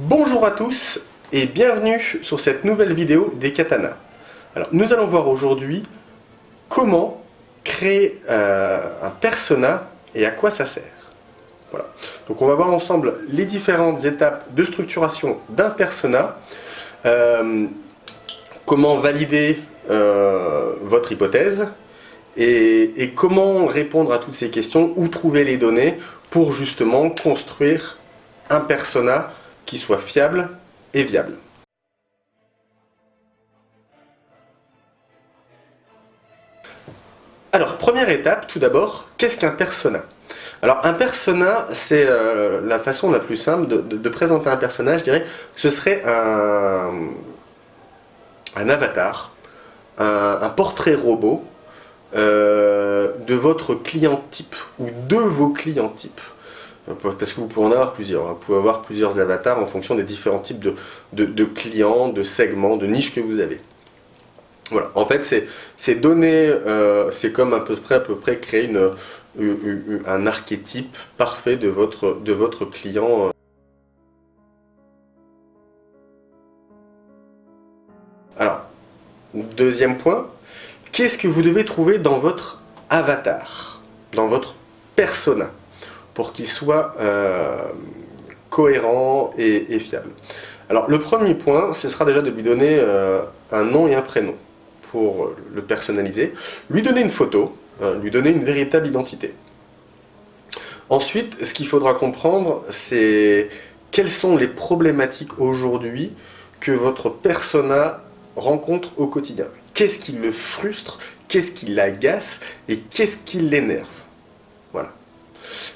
Bonjour à tous et bienvenue sur cette nouvelle vidéo des katanas. Alors, nous allons voir aujourd'hui comment créer un persona et à quoi ça sert. Voilà. Donc on va voir ensemble les différentes étapes de structuration d'un persona, comment valider votre hypothèse et comment répondre à toutes ces questions, où trouver les données pour justement construire un persona qui soit fiable et viable. Alors, première étape, tout d'abord, qu'est-ce qu'un persona? Alors, un persona, c'est la façon la plus simple de présenter un personnage, je dirais que ce serait un avatar, un portrait robot de votre client type, ou de vos clients types. Parce que vous pouvez en avoir plusieurs. Vous pouvez avoir plusieurs avatars en fonction des différents types de clients, de segments, de niches que vous avez. Voilà. En fait, ces données, c'est comme à peu près créer un archétype parfait de votre client. Alors, deuxième point, qu'est-ce que vous devez trouver dans votre avatar, dans votre persona, pour qu'il soit cohérent et fiable. Alors le premier point, ce sera déjà de lui donner un nom et un prénom pour le personnaliser, lui donner une photo, lui donner une véritable identité. Ensuite, ce qu'il faudra comprendre, c'est quelles sont les problématiques aujourd'hui que votre persona rencontre au quotidien. Qu'est-ce qui le frustre, qu'est-ce qui l'agace et qu'est-ce qui l'énerve. Voilà.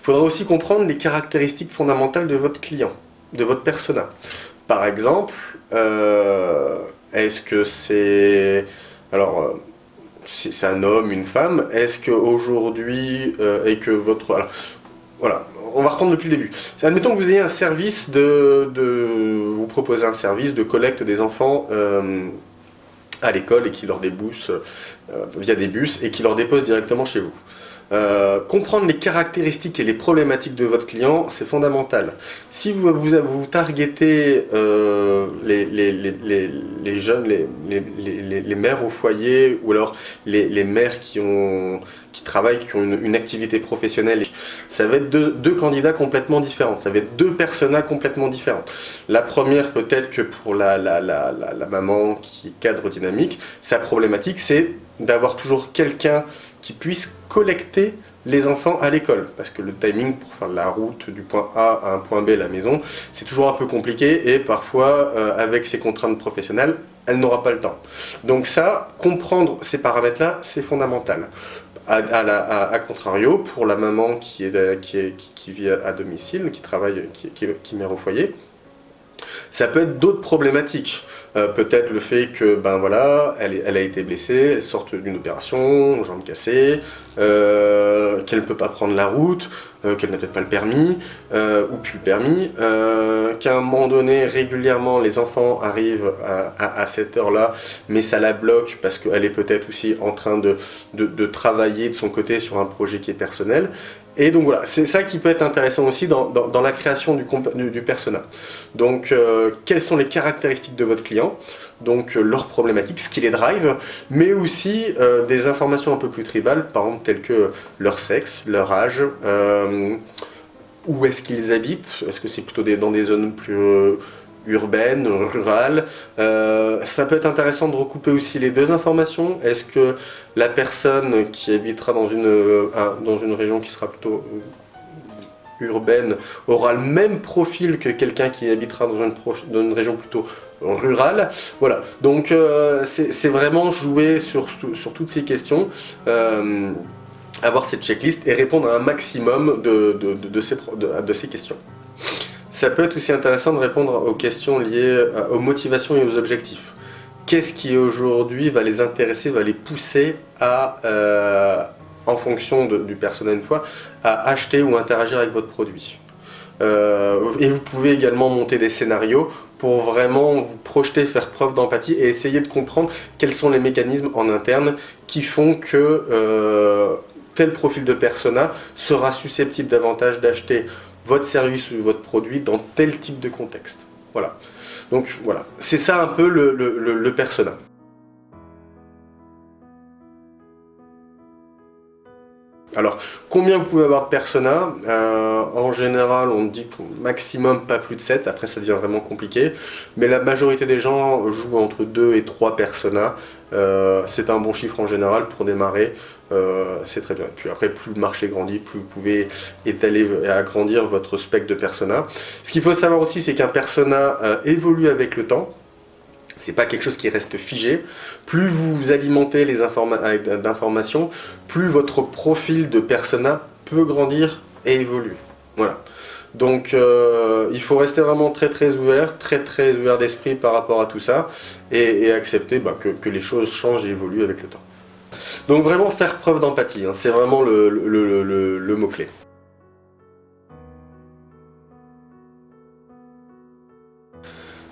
Il faudra aussi comprendre les caractéristiques fondamentales de votre client, de votre persona. Par exemple, est-ce que c'est... Alors, c'est un homme, une femme, est-ce qu'aujourd'hui, et que votre... Alors, voilà, on va reprendre depuis le début. Admettons que vous ayez un service vous proposez un service de collecte des enfants à l'école et qui leur débousse via des bus et qui leur dépose directement chez vous. Comprendre les caractéristiques et les problématiques de votre client, c'est fondamental. Si vous targetez les jeunes, les mères au foyer, ou alors les mères qui travaillent, qui ont une activité professionnelle, ça va être deux candidats complètement différents, ça va être deux personas complètement différents. La première, peut-être que pour la maman qui est cadre dynamique, sa problématique c'est d'avoir toujours quelqu'un qui puisse collecter les enfants à l'école, parce que le timing pour faire la route du point A à un point B, la maison, c'est toujours un peu compliqué, et parfois, avec ses contraintes professionnelles, elle n'aura pas le temps. Donc ça, comprendre ces paramètres-là, c'est fondamental. À contrario, pour la maman qui vit à domicile, qui travaille, qui est mère au foyer, ça peut être d'autres problématiques. Peut-être le fait que, ben voilà, elle a été blessée, elle sort d'une opération, jambe cassée, qu'elle ne peut pas prendre la route, qu'elle n'a peut-être pas le permis, ou plus le permis, qu'à un moment donné, régulièrement, les enfants arrivent à cette heure-là, mais ça la bloque parce qu'elle est peut-être aussi en train de travailler de son côté sur un projet qui est personnel. Et donc voilà, c'est ça qui peut être intéressant aussi dans la création du persona. Donc, quelles sont les caractéristiques de votre client, donc leurs problématiques, ce qui les drive, mais aussi des informations un peu plus tribales, par exemple telles que leur sexe, leur âge, où est-ce qu'ils habitent, est-ce que c'est plutôt dans des zones plus urbaines, rurales. Ça peut être intéressant de recouper aussi les deux informations. Est-ce que la personne qui habitera dans une région qui sera plutôt urbaine aura le même profil que quelqu'un qui habitera dans une région plutôt rurale? Voilà, donc c'est vraiment jouer sur toutes ces questions, avoir cette checklist et répondre à un maximum de ces questions. Ça peut être aussi intéressant de répondre aux questions liées aux motivations et aux objectifs. Qu'est-ce qui aujourd'hui va les intéresser, va les pousser en fonction du persona une fois, à acheter ou interagir avec votre produit. Et vous pouvez également monter des scénarios pour vraiment vous projeter, faire preuve d'empathie et essayer de comprendre quels sont les mécanismes en interne qui font que tel profil de persona sera susceptible davantage d'acheter votre service ou votre produit dans tel type de contexte. Voilà. Donc voilà, c'est ça un peu le persona. Alors, combien vous pouvez avoir de personas? En général, on dit maximum pas plus de 7, après ça devient vraiment compliqué. Mais la majorité des gens jouent entre 2 et 3 personas. C'est un bon chiffre en général pour démarrer, c'est très bien. Et puis après, plus le marché grandit, plus vous pouvez étaler et agrandir votre spectre de personas. Ce qu'il faut savoir aussi, c'est qu'un persona évolue avec le temps. C'est pas quelque chose qui reste figé. Plus vous alimentez les d'informations, plus votre profil de persona peut grandir et évoluer. Voilà. Donc il faut rester vraiment très ouvert d'esprit par rapport à tout ça et accepter que les choses changent et évoluent avec le temps. Donc vraiment faire preuve d'empathie, hein, c'est vraiment le mot-clé.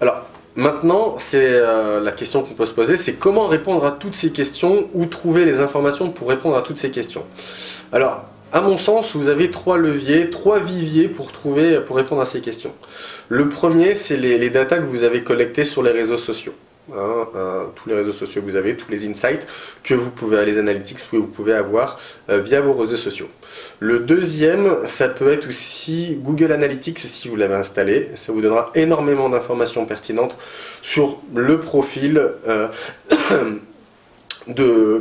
Alors, maintenant, c'est la question qu'on peut se poser, c'est comment répondre à toutes ces questions ou trouver les informations pour répondre à toutes ces questions. Alors, à mon sens, vous avez 3 leviers, 3 viviers pour répondre à ces questions. Le premier, c'est les datas que vous avez collectées sur les réseaux sociaux. Tous les réseaux sociaux que vous avez, tous les insights que vous pouvez, les analytics que vous pouvez avoir via vos réseaux sociaux. Le deuxième, ça peut être aussi Google Analytics si vous l'avez installé. Ça vous donnera énormément d'informations pertinentes sur le profil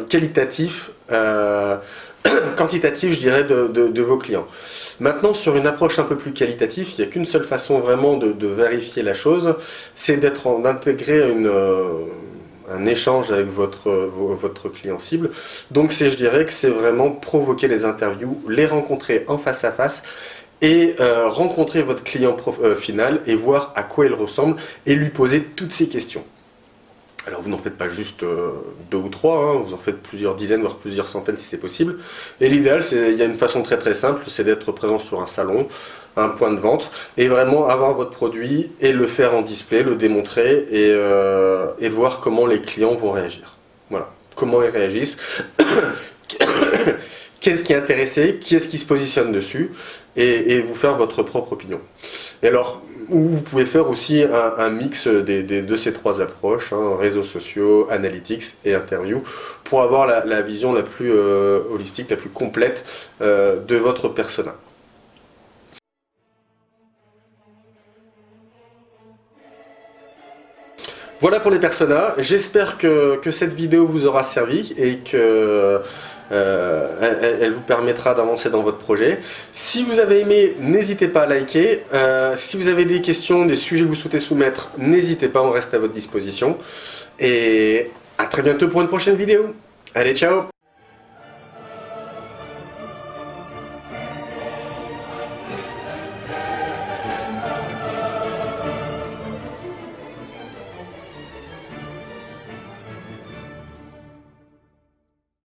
qualitatif, quantitatif, je dirais, de vos clients. Maintenant, sur une approche un peu plus qualitative, il n'y a qu'une seule façon vraiment de vérifier la chose, c'est d'intégrer un échange avec votre client cible. Donc je dirais que c'est vraiment provoquer les interviews, les rencontrer en face à face et rencontrer votre client final et voir à quoi il ressemble et lui poser toutes ces questions. Alors vous n'en faites pas juste 2 ou 3, hein, vous en faites plusieurs dizaines, voire plusieurs centaines si c'est possible. Et l'idéal, il y a une façon très simple, c'est d'être présent sur un salon, un point de vente, et vraiment avoir votre produit et le faire en display, le démontrer et de voir comment les clients vont réagir. Voilà, comment ils réagissent, qu'est-ce qui est intéressé, qui est-ce qui se positionne dessus, et vous faire votre propre opinion. Et alors, vous pouvez faire aussi un mix de ces 3 approches, hein, réseaux sociaux, analytics et interview, pour avoir la vision la plus holistique, la plus complète de votre persona. Voilà pour les personas, j'espère que cette vidéo vous aura servi et que elle vous permettra d'avancer dans votre projet. Si vous avez aimé, n'hésitez pas à liker. Si vous avez des questions, des sujets que vous souhaitez soumettre, n'hésitez pas, on reste à votre disposition. Et à très bientôt pour une prochaine vidéo. Allez, ciao!